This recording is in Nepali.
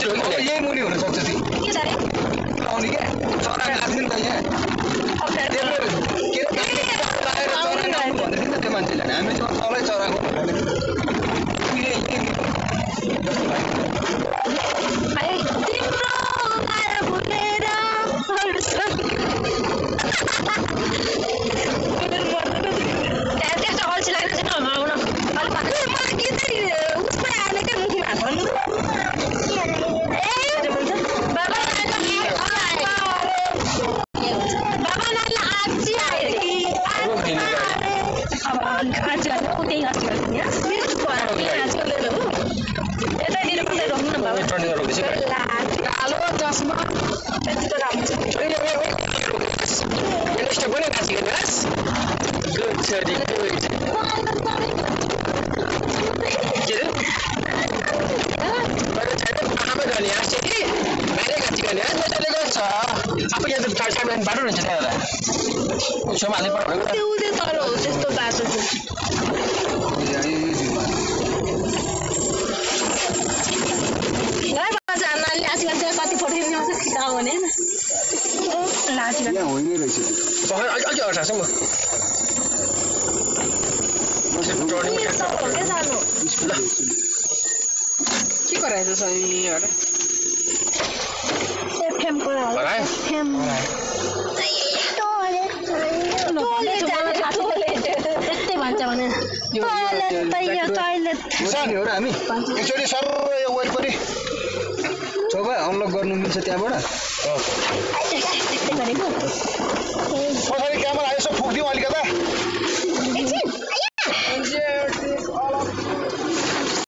हो कि यही मुनि हुन सक्छ त्यो के छ रे आउने क्या चरा नाच्ने नि त यहाँ त्यो मान्छेले हामी त तलै चराको बाटो हुन्छ त्यहाँ छेउमा हाल्नु पर्यो तल हो त्यस्तो बाटो नानीले आजकल चाहिँ कति फोटो खिच्न आउँछ खिचाउ भने होइन रहेछ अझ हटाएको ल के गराएछ सही सानो हो र हामी एकचोटि सर यो वरिपरि चौबा अनलक गर्नु मिल्छ त्यहाँबाट